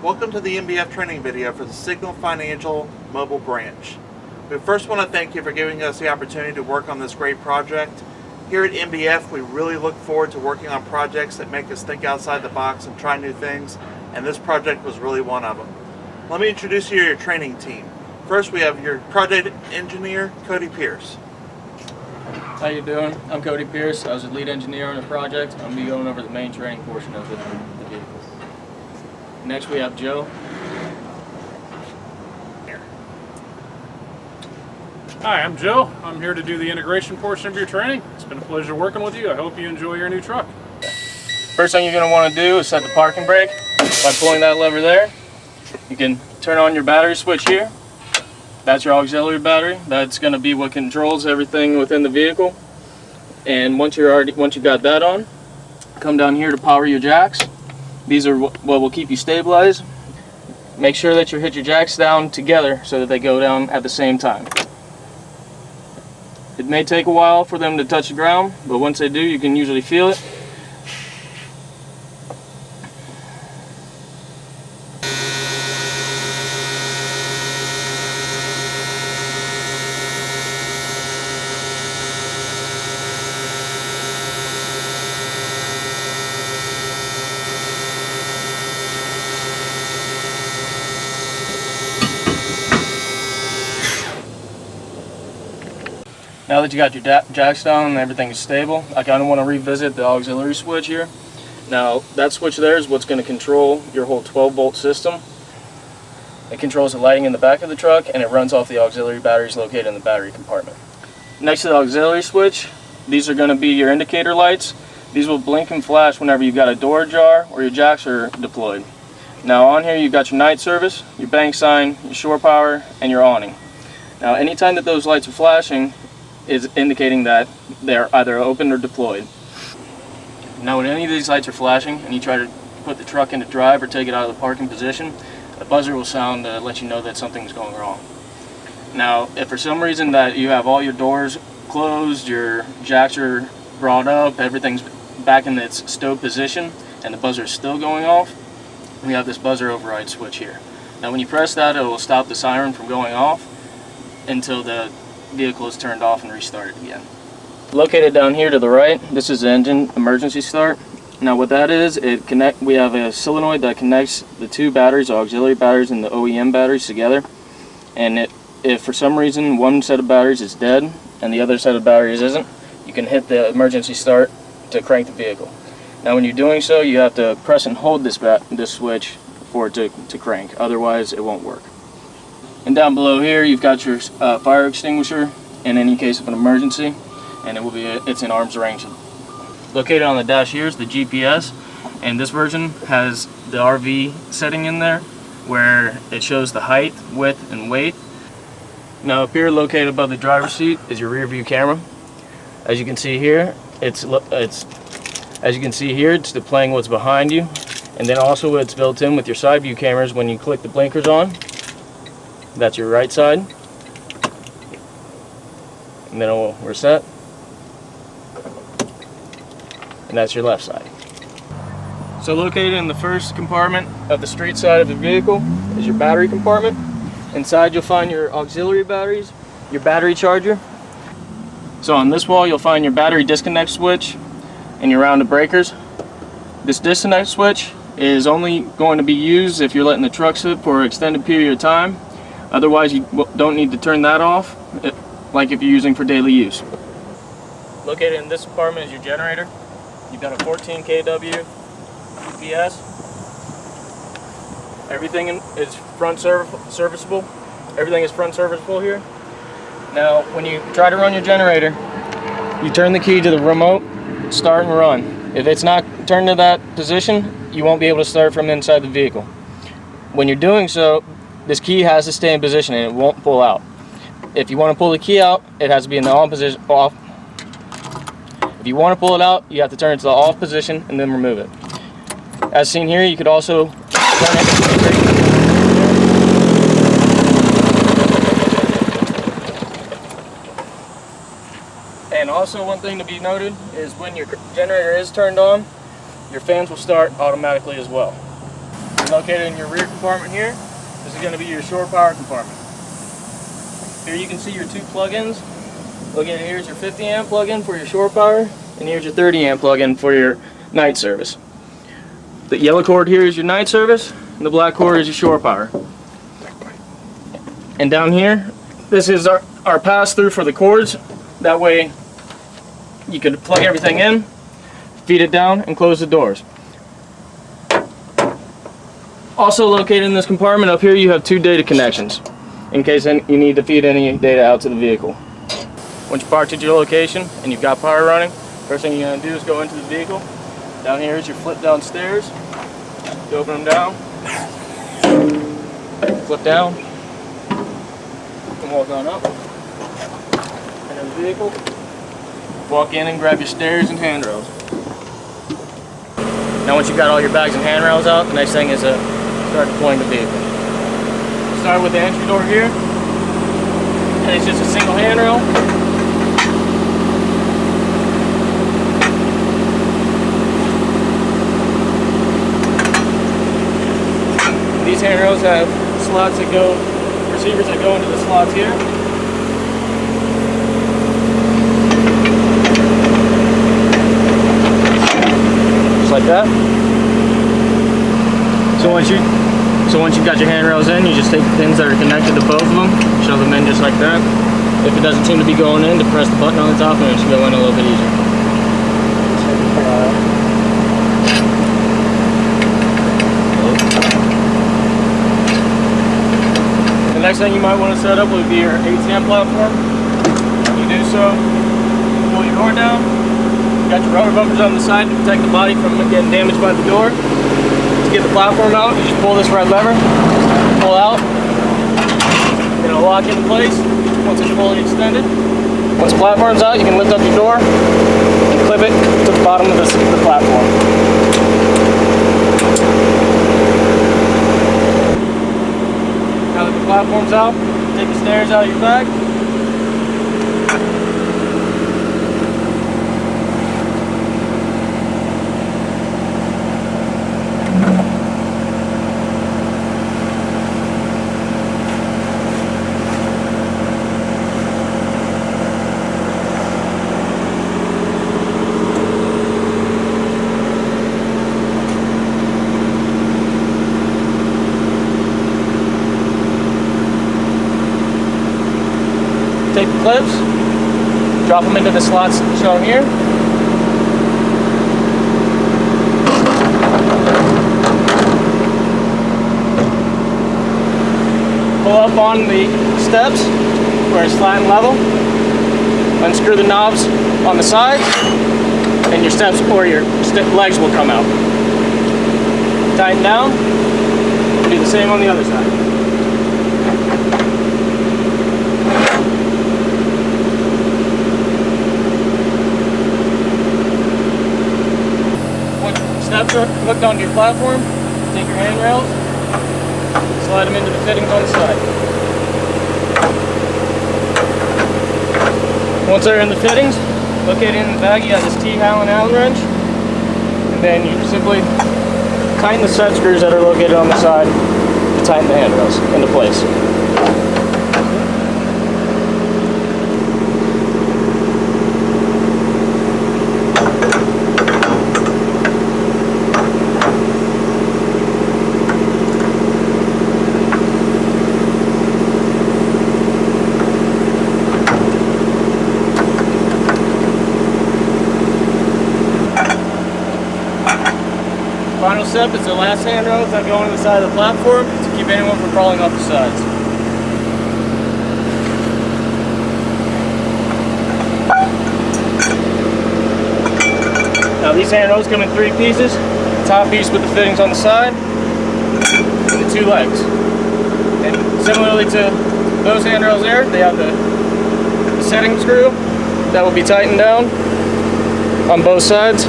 Welcome to the MBF training video for the Signal Financial Mobile Branch. We first want to thank you for giving us the opportunity to work on this great project. Here at MBF, we really look forward to working on projects that make us think outside the box and try new things, and this project was really one of them. Let me introduce you to your training team. First, we have your project engineer, Cody Pierce. How you doing? I'm Cody Pierce. I was the lead engineer on the project. I'm going to be going over the main training portion of the vehicle. Next we have Joe. Hi, I'm Joe. I'm here to do the integration portion of your training. It's been a pleasure working with you. I hope you enjoy your new truck. First thing you're going to want to do is set the parking brake by pulling that lever there. You can turn on your battery switch here. That's your auxiliary battery. That's going to be what controls everything within the vehicle. And once you got that on, come down here to power your jacks. These are what will keep you stabilized. Make sure that you hit your jacks down together so that they go down at the same time. It may take a while for them to touch the ground, but once they do, you can usually feel it. Now that you got your jacks down and everything is stable, I kind of want to revisit the auxiliary switch here. Now that switch there is what's going to control your whole 12-volt system. It controls the lighting in the back of the truck, and it runs off the auxiliary batteries located in the battery compartment. Next to the auxiliary switch, these are going to be your indicator lights. These will blink and flash whenever you've got a door ajar or your jacks are deployed. Now on here you've got your night service, your bank sign, your shore power, and your awning. Now anytime that those lights are flashing, is indicating that they're either open or deployed. Now when any of these lights are flashing and you try to put the truck into drive or take it out of the parking position, a buzzer will sound to let you know that something's going wrong. Now if for some reason that you have all your doors closed, your jacks are brought up, everything's back in its stowed position, and the buzzer is still going off, we have this buzzer override switch here. Now when you press that, it will stop the siren from going off until the vehicle is turned off and restarted again. Located down here to the right, this is the engine emergency start. Now what that is, we have a solenoid that connects the two batteries, auxiliary batteries and the OEM batteries together. And if for some reason one set of batteries is dead and the other set of batteries isn't, you can hit the emergency start to crank the vehicle. Now when you're doing so, you have to press and hold this switch for it to crank, otherwise it won't work. And down below here you've got your fire extinguisher in any case of an emergency, and it's in arm's range. Located on the dash here is the GPS, and this version has the RV setting in there where it shows the height, width, and weight. Now up here, located above the driver's seat, is your rear view camera. As you can see here, it's displaying what's behind you, and then also it's built in with your side view cameras. When you click the blinkers on, that's your right side, and then it will reset, and that's your left side. So located in the first compartment of the street side of the vehicle is your battery compartment. Inside you'll find your auxiliary batteries, your battery charger. So on this wall you'll find your battery disconnect switch and your rounded breakers. This disconnect switch is only going to be used if you're letting the truck sit for an extended period of time. Otherwise, you don't need to turn that off, like if you're using for daily use. Located in this compartment is your generator. You've got a 14 kW UPS. Everything is front serviceable. Everything is front serviceable here. Now, when you try to run your generator, you turn the key to the remote, start and run. If it's not turned to that position, you won't be able to start from inside the vehicle. When you're doing so, this key has to stay in position and it won't pull out. If you want to pull the key out, it has to be in the on position, off. If you want to pull it out, you have to turn it to the off position and then remove it. As seen here, you could also turn it. And also one thing to be noted is when your generator is turned on, your fans will start automatically as well. located in your rear compartment here. This is going to be your shore power compartment. Here you can see your two plug-ins. Located here's your 50 amp plug-in for your shore power, and here's your 30 amp plug-in for your night service. The yellow cord here is your night service, and the black cord is your shore power. And down here, this is our pass-through for the cords. That way you can plug everything in, feed it down, and close the doors. Also located in this compartment up here, you have two data connections in case you need to feed any data out to the vehicle. Once you parked at your location and you've got power running, first thing you're going to do is go into the vehicle. Down here is your flip down stairs. You open them down, flip down, and walk on up. Enter the vehicle, walk in and grab your stairs and handrails. Now once you've got all your bags and handrails out, the next thing is start deploying the vehicle. Start with the entry door here, and it's just a single handrail. These handrails have slots that go, receivers that go into the slots here. Just like that. So once you've got your handrails in, you just take the pins that are connected to both of them, shove them in just like that. If it doesn't seem to be going in, to press the button on the top and it should go in a little bit easier. The next thing you might want to set up would be your ATM platform. You do so, pull your door down. You got your rubber bumpers on the side to protect the body from getting damaged by the door. To get the platform out, you just pull this red lever, pull out, and it'll lock into place once it's fully extended. Once the platform's out, you can lift up your door and clip it to the bottom of the platform. Now that the platform's out, take the stairs out of your bag. Take the clips, drop them into the slots shown here. Pull up on the steps where it's flat and level. Unscrew the knobs on the sides, and your steps or your legs will come out. Tighten down. Do the same on the other side. Steps are hooked onto your platform. Take your handrails, slide them into the fittings on the side. Once they're in the fittings, located in the bag, you have this T-Allen wrench, and then you simply tighten the set screws that are located on the side to tighten the handrails into place. Final step is the last handrails that go into the side of the platform to keep anyone from crawling off the sides. Now these handrails come in 3 pieces. The top piece with the fittings on the side, and the 2 legs. And similarly to those handrails there, they have the setting screw that will be tightened down on both sides.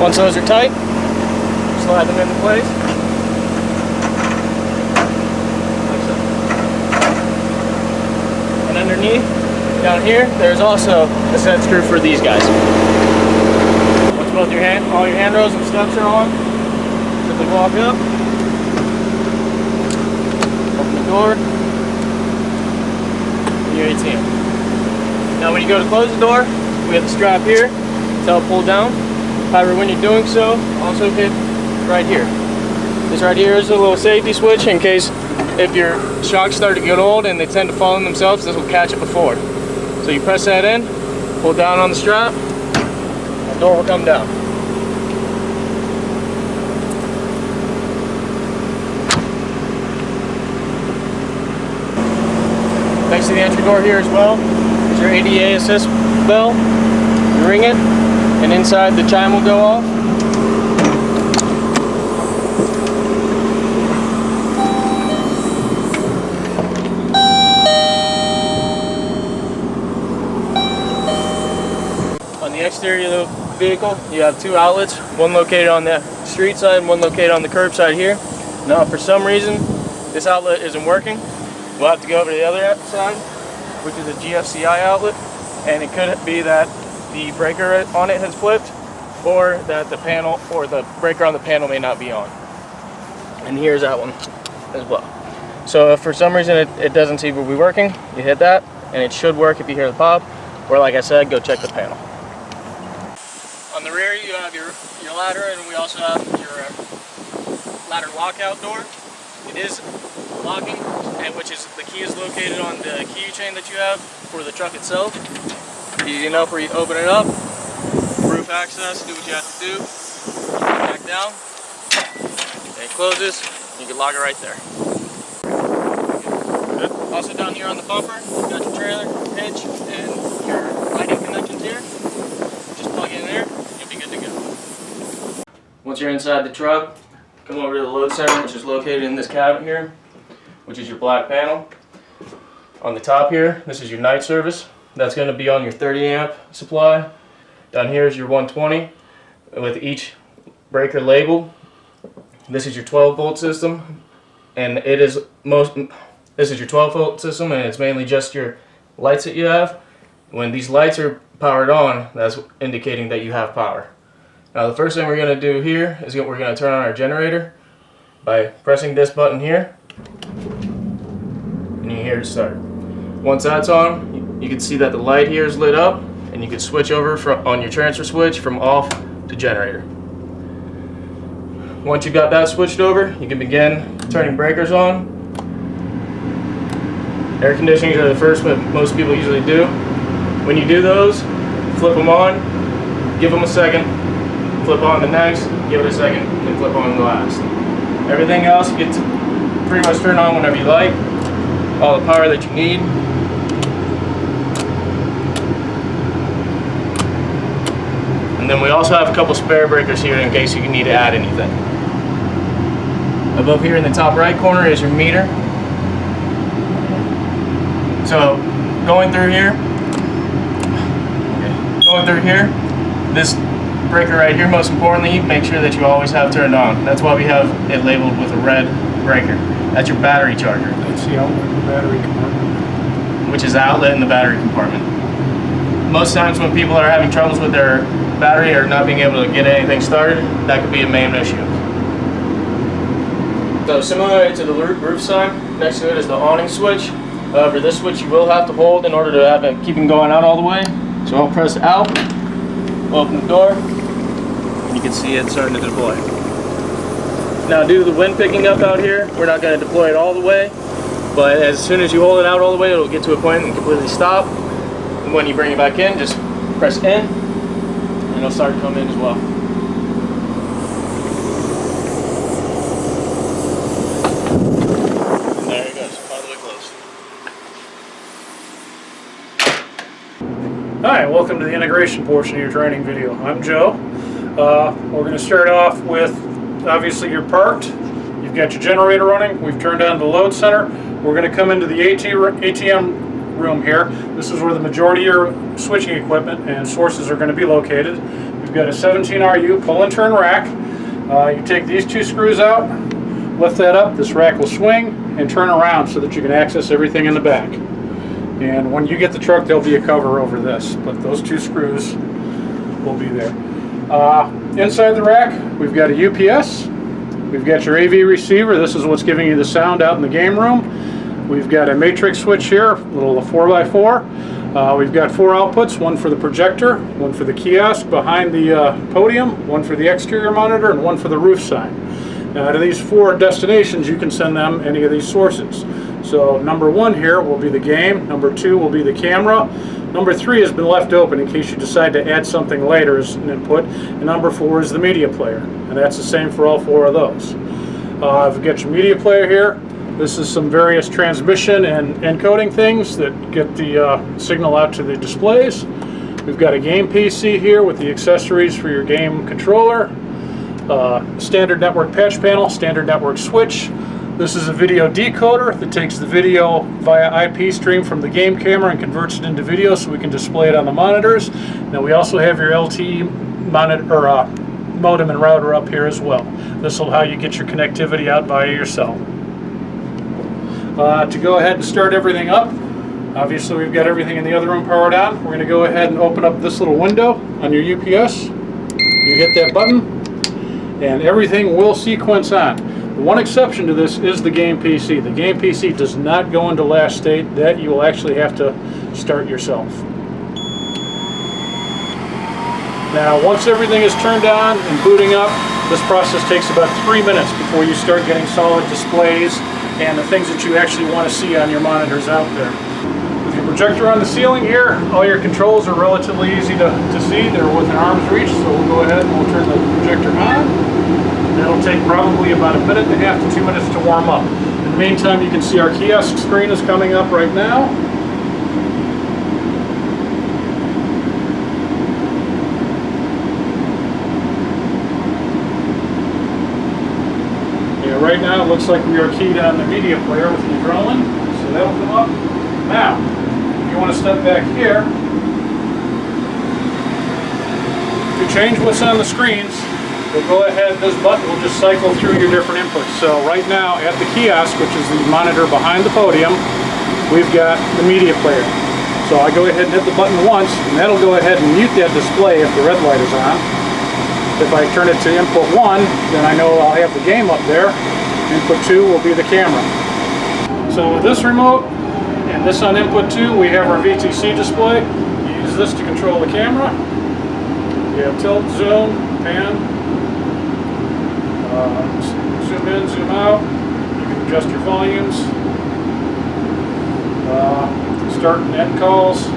Once those are tight, slide them into place. Like so. And underneath, down here, there's also a set screw for these guys. Once both all your handrails and steps are on, simply walk up, open the door, and your ATM. Now when you go to close the door, we have the strap here to help pull down. However, when you're doing so, also hit right here. This right here is a little safety switch in case if your shocks start to get old and they tend to fall in themselves, this will catch it before. So you press that in, pull down on the strap, the door will come down. Next to the entry door here as well is your ADA assist bell. You ring it, and inside the chime will go off. On the exterior of the vehicle, you have two outlets, one located on the street side and one located on the curb side here. Now, if for some reason this outlet isn't working, we'll have to go over to the other side, which is a GFCI outlet, and it could be that the breaker on it has flipped, or that the panel or the breaker on the panel may not be on. And here's that one as well. So if for some reason it doesn't seem to be working, you hit that, and it should work if you hear the pop, or like I said, go check the panel. On the rear, you have your ladder, and we also have your ladder lockout door. It is locking, and which is the key is located on the keychain that you have for the truck itself. Easy enough where you open it up, roof access, do what you have to do, back down, and it closes, you can lock it right there. Also down here on the bumper, you've got your trailer, hitch, and your lighting connections here. Just plug it in there, you'll be good to go. Once you're inside the truck, come over to the load center, which is located in this cabinet here, which is your black panel. On the top here, this is your night service. That's going to be on your 30 amp supply. Down here is your 120 with each breaker labeled. This is your 12 volt system, and this is your 12 volt system, and it's mainly just your lights that you have. When these lights are powered on, that's indicating that you have power. Now the first thing we're going to do here is we're going to turn on our generator by pressing this button here, and you hear it start. Once that's on, you can see that the light here is lit up, and you can switch over on your transfer switch from off to generator. Once you've got that switched over, you can begin turning breakers on. Air conditioning are the first what most people usually do. When you do those, flip them on, give them a second, flip on the next, give it a second, and flip on the last. Everything else you get to pretty much turn on whenever you like, all the power that you need. And then we also have a couple spare breakers here in case you need to add anything. Above here in the top right corner is your meter. So going through here, this breaker right here, most importantly, make sure that you always have turned on. That's why we have it labeled with a red breaker. That's your battery charger. That's the outlet in the battery compartment. Which is the outlet in the battery compartment. Most times when people are having troubles with their battery or not being able to get anything started, that could be a main issue. So similar to the roof sign, next to it is the awning switch. However, this switch you will have to hold in order to have it keep it going out all the way. So I'll press out, open the door, and you can see it starting to deploy. Now due to the wind picking up out here, we're not going to deploy it all the way, but as soon as you hold it out all the way, it'll get to a point and completely stop. And when you bring it back in, just press in, and it'll start to come in as well. And there it goes, all the way closed. Hi, welcome to the integration portion of your training video. I'm Joe. We're going to start off with, obviously you're parked, you've got your generator running, we've turned on the load center. We're going to come into the ATM room here. This is where the majority of your switching equipment and sources are going to be located. We've got a 17 RU pull and turn rack. You take these 2 screws out, lift that up, this rack will swing and turn around so that you can access everything in the back. And when you get the truck, there'll be a cover over this, but those 2 screws will be there. Inside the rack, we've got a UPS. We've got your AV receiver. This is what's giving you the sound out in the game room. We've got a matrix switch here, a little 4x4. We've got 4 outputs, one for the projector, one for the kiosk behind the podium, one for the exterior monitor, and one for the roof sign. Now, to these 4 destinations, you can send them any of these sources. So number 1 here will be the game, number 2 will be the camera, number 3 has been left open in case you decide to add something later as an input, and number 4 is the media player, and that's the same for all 4 of those. We've got your media player here. This is some various transmission and encoding things that get the signal out to the displays. We've got a game PC here with the accessories for your game controller, standard network patch panel, standard network switch. This is a video decoder that takes the video via IP stream from the game camera and converts it into video so we can display it on the monitors. Now we also have your LTE monitor, modem and router up here as well. This will how you get your connectivity out via your cell. To go ahead and start everything up, obviously we've got everything in the other room powered on. We're going to go ahead and open up this little window on your UPS. You hit that button and everything will sequence on. The one exception to this is the game PC. The game PC does not go into last state. That you will actually have to start yourself. Now once everything is turned on and booting up, this process takes about 3 minutes before you start getting solid displays and the things that you actually want to see on your monitors out there. With your projector on the ceiling here, all your controls are relatively easy to see. They're within arm's reach, so we'll go ahead and we'll turn the projector on. That'll take probably about 1.5 to 2 minutes to warm up. In the meantime, you can see our kiosk screen is coming up right now. Right now it looks like we are keyed on the media player with the adrenaline, so that'll come up. Now, if you want to step back here, to change what's on the screens, we'll go ahead, this button will just cycle through your different inputs. So right now at the kiosk, which is the monitor behind the podium, we've got the media player. So I go ahead and hit the button once, and that'll go ahead and mute that display if the red light is on. If I turn it to input 1, then I know I'll have the game up there. Input 2 will be the camera. So with this remote and this on input 2, we have our VTC display. You use this to control the camera. You have tilt, zoom, pan, zoom in, zoom out. You can adjust your volumes, start and end calls.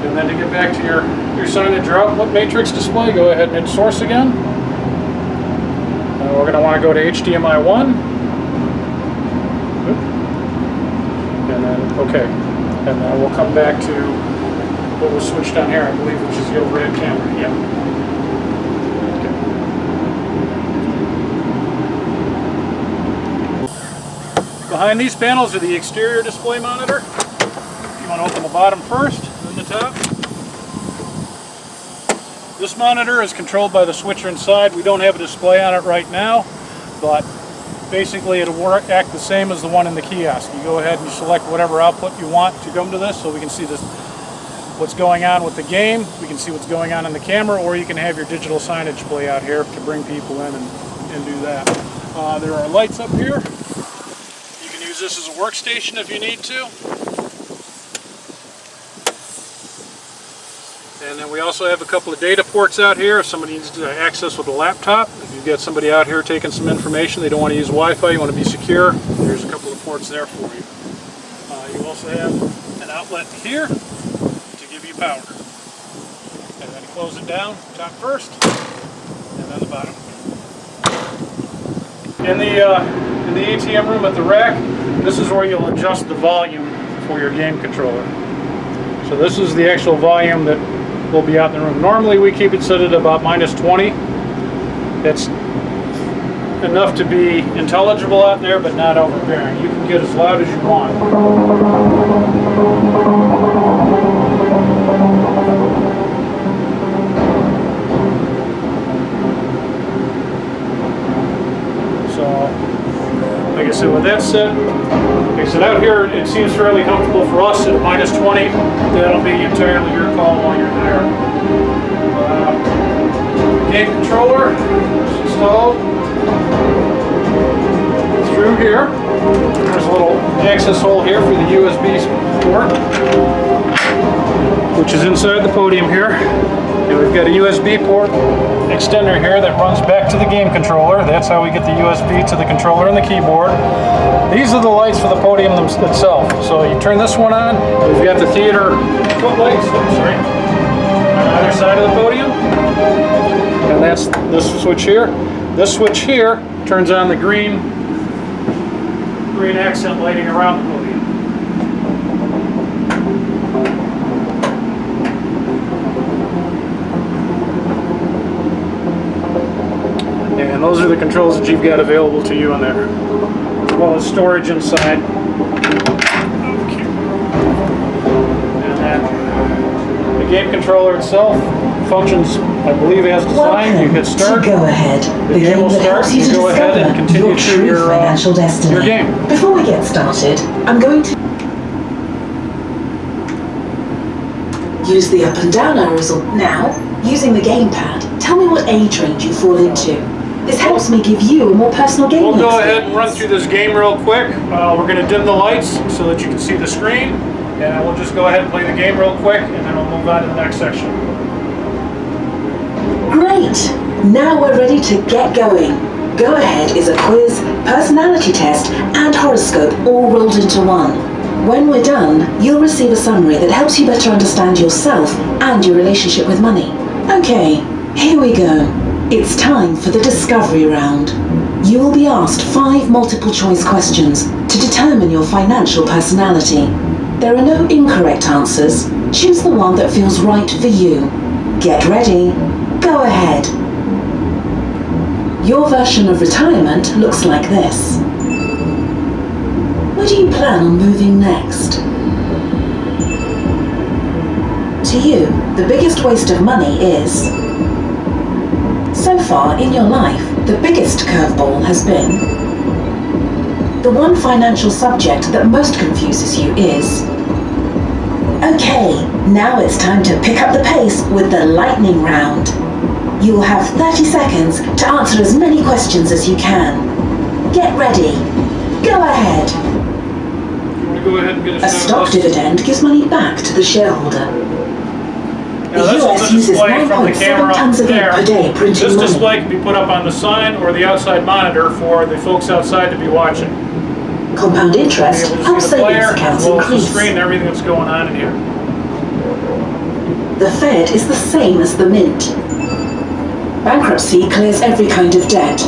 And then to get back to your signage or output matrix display, go ahead and hit source again. And we're going to want to go to HDMI 1. And then OK. And then we'll come back to what was switched on here, I believe, which is the overhead camera. Yeah. Okay. Behind these panels are the exterior display monitor. You want to open the bottom first, then the top. This monitor is controlled by the switcher inside. We don't have a display on it right now, but basically it'll act the same as the one in the kiosk. You go ahead and you select whatever output you want to come to this, so we can see this, what's going on with the game, we can see what's going on in the camera, or you can have your digital signage play out here to bring people in and do that. There are lights up here. You can use this as a workstation if you need to. And then we also have a couple of data ports out here if somebody needs to access with a laptop. If you've got somebody out here taking some information, they don't want to use Wi-Fi, you want to be secure, there's a couple of ports there for you. You also have an outlet here to give you power. And then close it down, top first, and then the bottom. In the ATM room at the rack, this is where you'll adjust the volume for your game controller. So this is the actual volume that will be out in the room. Normally we keep it set at about -20. It's enough to be intelligible out there, but not overbearing. You can get as loud as you want. So, like I said, with that said, like I said, out here it seems fairly comfortable for us at -20. That'll be entirely your call while you're there. Game controller is installed through here. There's a little access hole here for the USB port, which is inside the podium here. And we've got a USB port extender here that runs back to the game controller. That's how we get the USB to the controller and the keyboard. These are the lights for the podium itself. So you turn this one on, we've got the theater footlights, on either side of the podium. And that's this switch here. This switch here turns on the green accent lighting around the podium. And those are the controls that you've got available to you in there, as well as storage inside. Okay. And then the game controller itself functions, I believe, as designed. You hit start. Go ahead. The game will start. You go ahead and continue through your game. Before we get started, I'm going to use the up and down arrows now. Using the gamepad, tell me what age range you fall into. This helps me give you a more personal game We'll go experience. ahead and run through this game real quick. We're going to dim the lights so that you can see the screen. And we'll just go ahead and play the game real quick, and then we'll move on to the next section. Great! Now we're ready to get going. Go Ahead is a quiz, personality test, and horoscope all rolled into one. When we're done, you'll receive a summary that helps you better understand yourself and your relationship with money. Okay, here we go. It's time for the discovery round. You will be asked 5 multiple-choice questions to determine your financial personality. There are no incorrect answers. Choose the one that feels right for you. Get ready. Go ahead. Your version of retirement looks like this. Where do you plan on moving next? To you, the biggest waste of money is... So far in your life, the biggest curveball has been... The one financial subject that most confuses you is... Okay, now it's time to pick up the pace with the lightning round. You will have 30 seconds to answer as many questions as you can. Get ready. Go ahead. You want to go ahead and get A stock dividend gives money back to the shareholder. Now, The US uses 9.7 tons of ink per day printing This money. display can be put up on the sign or the outside monitor for the folks outside to be watching. Compound interest Be able to helps see the player, savings accounts as well as the increase. screen and everything that's going on in here. The Fed is the same as the mint. Bankruptcy clears every kind of debt.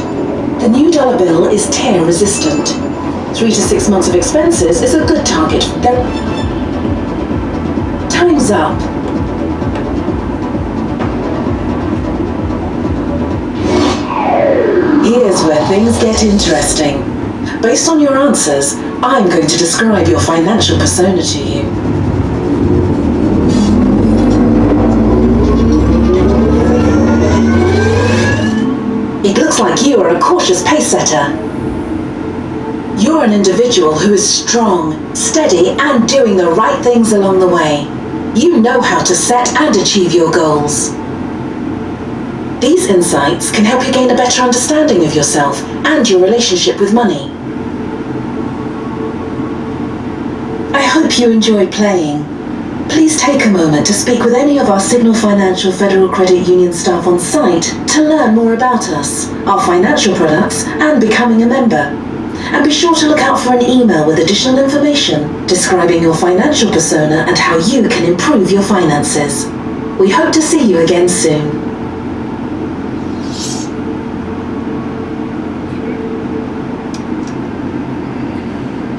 The new dollar bill is tear resistant. 3 to 6 months of expenses is a good target. Time's up. Here's where things get interesting. Based on your answers, I'm going to describe your financial persona to you. It looks like you are a cautious pace setter. You're an individual who is strong, steady, and doing the right things along the way. You know how to set and achieve your goals. These insights can help you gain a better understanding of yourself and your relationship with money. I hope you enjoy playing. Please take a moment to speak with any of our Signal Financial Federal Credit Union staff on site to learn more about us, our financial products, and becoming a member. And be sure to look out for an email with additional information describing your financial persona and how you can improve your finances. We hope to see you again soon.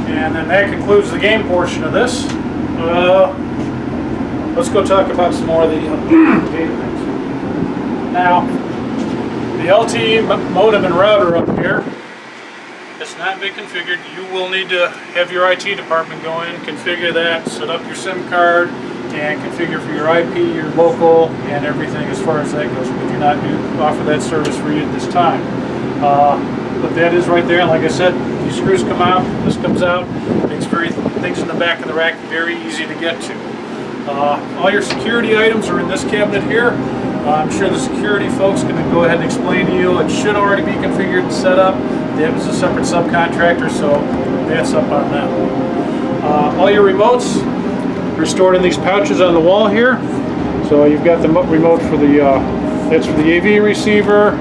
And then that concludes the game portion of this. let's go talk about some more of the data things. Now, the LTE modem and router up here, it's not been configured. You will need to have your IT department go in, configure that, set up your SIM card, and configure for your IP, your local, and everything as far as that goes. We do not offer that service for you at this time. But that is right there, and like I said, these screws come out, this comes out, makes things in the back of the rack very easy to get to. All your security items are in this cabinet here. I'm sure the security folks can go ahead and explain to you. It should already be configured and set up. That was a separate subcontractor, so that's up on them. All your remotes are stored in these pouches on the wall here. So you've got the remote for the, that's for the AV receiver,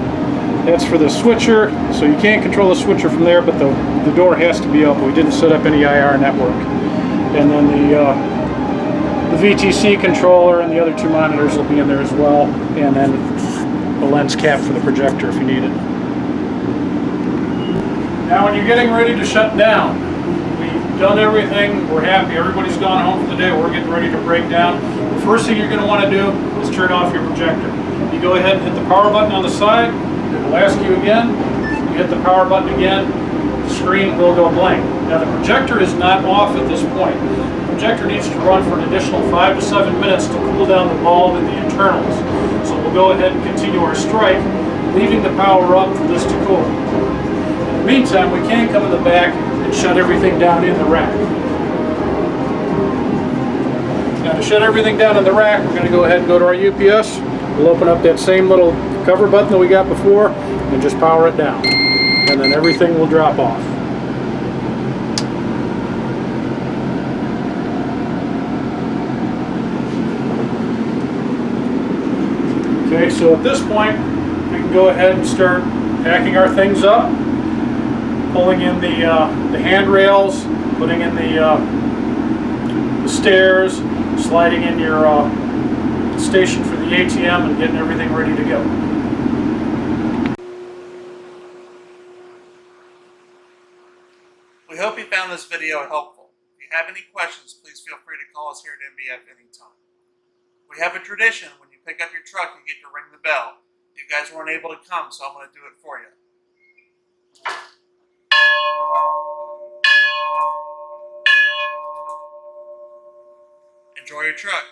that's for the switcher. So you can't control the switcher from there, but the door has to be open. We didn't set up any IR network. And then the VTC controller and the other two monitors will be in there as well. And then the lens cap for the projector if you need it. Now when you're getting ready to shut down, we've done everything, we're happy, everybody's gone home for the day, we're getting ready to break down. The first thing you're going to want to do is turn off your projector. You go ahead and hit the power button on the side, it will ask you again, you hit the power button again, the screen will go blank. Now the projector is not off at this point. The projector needs to run for an additional 5 to 7 minutes to cool down the bulb and the internals. So we'll go ahead and continue our strike, leaving the power up for this to cool. In the meantime, we can come in the back and shut everything down in the rack. Now to shut everything down in the rack, we're going to go ahead and go to our UPS. We'll open up that same little cover button that we got before and just power it down. And then everything will drop off. Okay, so at this point, we can go ahead and start packing our things up. Pulling in the handrails, putting in the stairs, sliding in your station for the ATM, and getting everything ready to go. We hope you found this video helpful. If you have any questions, please feel free to call us here at MBF anytime. We have a tradition, when you pick up your truck, you get to ring the bell. You guys weren't able to come, so I'm going to do it for you. Enjoy your truck.